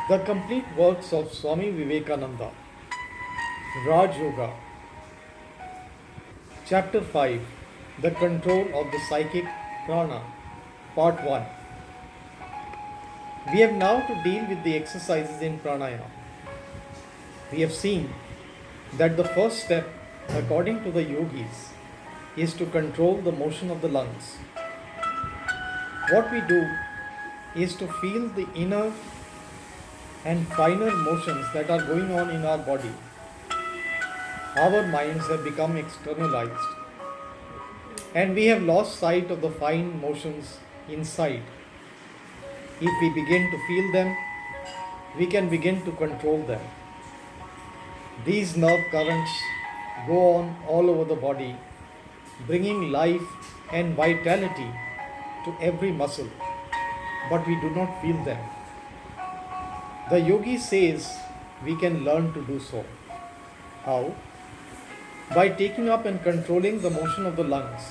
The complete works of Swami Vivekananda, Raj Yoga, Chapter 5, The Control of the Psychic Prana, Part 1. We have now to deal with the exercises in pranayama. We have seen that the first step, according to the yogis, is to control the motion of the lungs. What we do is to feel the inner and finer motions that are going on in our body. Our minds have become externalized and we have lost sight of the fine motions inside. If we begin to feel them, we can begin to control them. These nerve currents go on all over the body, bringing life and vitality to every muscle, but we do not feel them. The yogi says we can learn to do so. How? By taking up and controlling the motion of the lungs.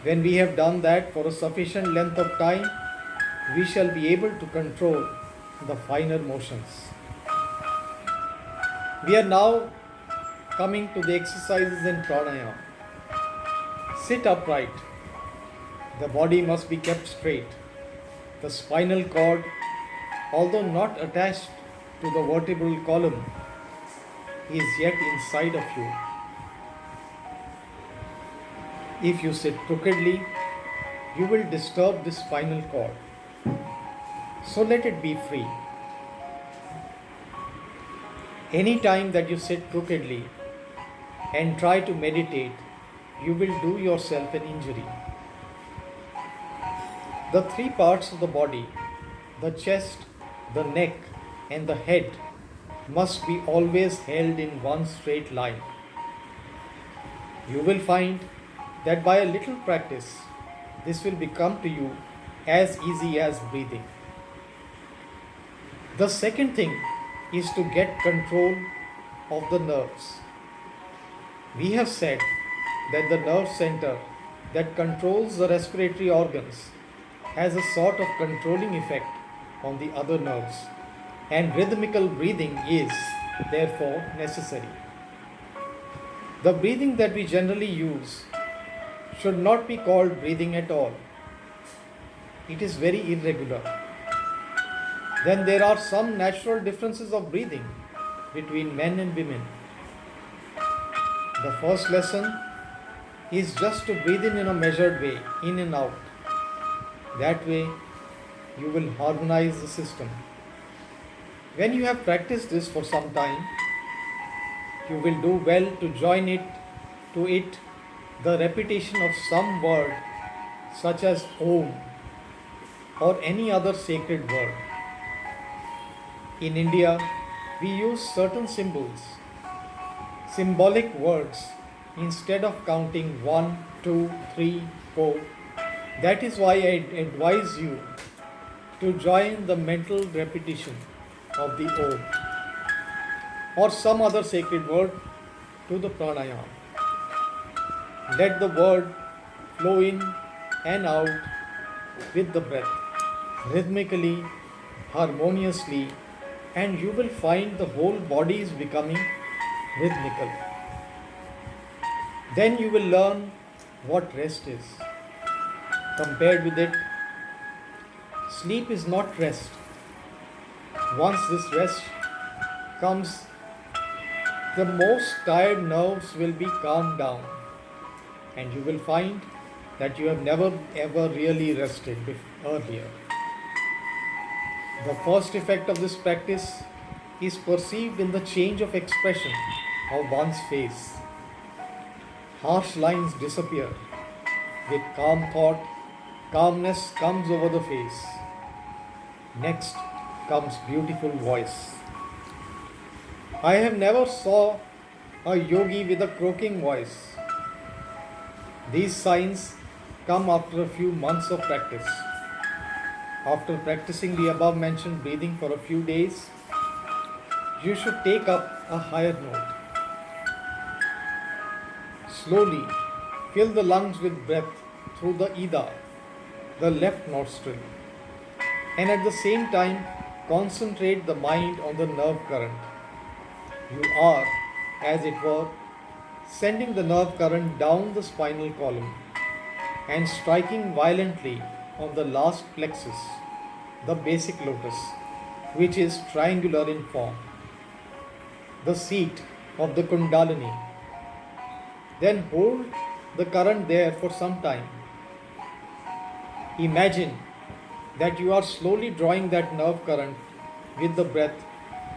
When we have done that for a sufficient length of time, we shall be able to control the finer motions. We are now coming to the exercises in pranayama. Sit upright. The body must be kept straight. The spinal cord, although not attached to the vertebral column, is yet inside of you. If you sit crookedly, you will disturb the spinal cord. So let it be free. Any time that you sit crookedly and try to meditate, you will do yourself an injury. The three parts of the body, the chest, the neck, and the head, must be always held in one straight line. You will find that by a little practice, this will become to you as easy as breathing. The second thing is to get control of the nerves. We have said that the nerve center that controls the respiratory organs has a sort of controlling effect on the other nerves, and rhythmical breathing is therefore necessary. The breathing that we generally use should not be called breathing at all. It is very irregular. Then there are some natural differences of breathing between men and women. The first lesson is just to breathe in a measured way, in and out. That way, you will harmonize the system. When you have practiced this for some time, you will do well to join to it the repetition of some word such as Om or any other sacred word. In India, we use certain symbols, symbolic words, instead of counting 1, 2, 3, 4. That is why I advise you to join the mental repetition of the Om or some other sacred word to the pranayama. Let the word flow in and out with the breath, rhythmically, harmoniously, and you will find the whole body is becoming rhythmical. Then you will learn what rest is. Compared with it, sleep is not rest. Once this rest comes, the most tired nerves will be calmed down, and you will find that you have never ever really rested earlier. The first effect of this practice is perceived in the change of expression of one's face. Harsh lines disappear. With calm thought, calmness comes over the face. Next comes beautiful voice. I have never saw a yogi with a croaking voice. These signs come after a few months of practice. After practicing the above mentioned breathing for a few days, you should take up a higher note. Slowly fill the lungs with breath through the Ida, the left nostril, and at the same time concentrate the mind on the nerve current. You are, as it were, sending the nerve current down the spinal column and striking violently on the last plexus, the basic lotus, which is triangular in form, the seat of the Kundalini. Then hold the current there for some time. Imagine that you are slowly drawing that nerve current with the breath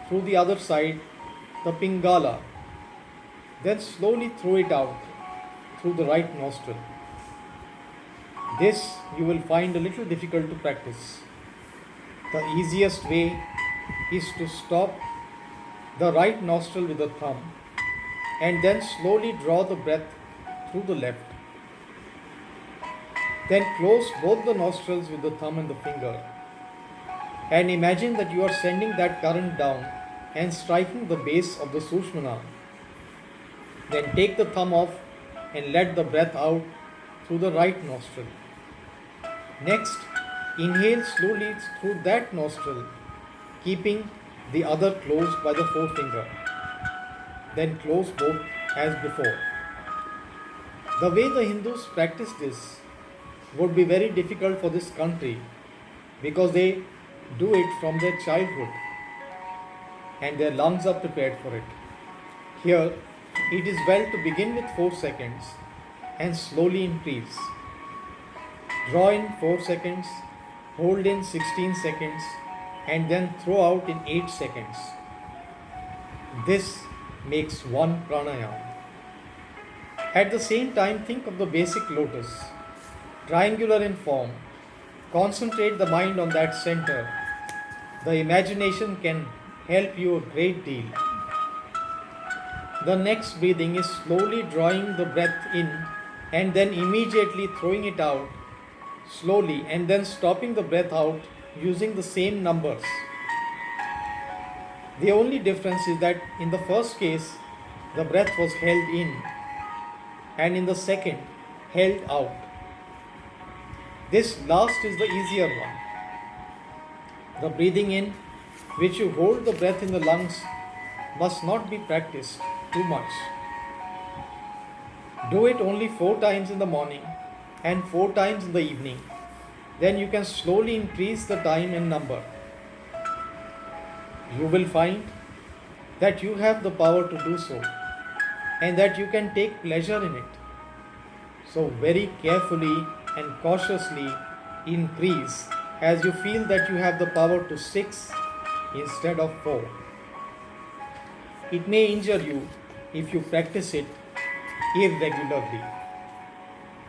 through the other side, the Pingala. Then slowly throw it out through the right nostril. This you will find a little difficult to practice. The easiest way is to stop the right nostril with the thumb and then slowly draw the breath through the left. Then close both the nostrils with the thumb and the finger and imagine that you are sending that current down and striking the base of the Sushmana. Then take the thumb off and let the breath out through the right nostril. Next, inhale slowly through that nostril, keeping the other closed by the forefinger. Then close both as before. The way the Hindus practice this would be very difficult for this country because they do it from their childhood and their lungs are prepared for it. Here, it is well to begin with 4 seconds and slowly increase. Draw in 4 seconds, hold in 16 seconds, and then throw out in 8 seconds. This makes one pranayama. At the same time, think of the basic lotus, triangular in form. Concentrate the mind on that center. The imagination can help you a great deal. The next breathing is slowly drawing the breath in and then immediately throwing it out slowly and then stopping the breath out using the same numbers. The only difference is that in the first case, the breath was held in and in the second, held out. This last is the easier one. The breathing in, which you hold the breath in the lungs, must not be practiced too much. Do it only 4 times in the morning and 4 times in the evening. Then you can slowly increase the time and number. You will find that you have the power to do so and that you can take pleasure in it. So very carefully and cautiously increase as you feel that you have the power to 6 instead of 4. It may injure you if you practice it irregularly.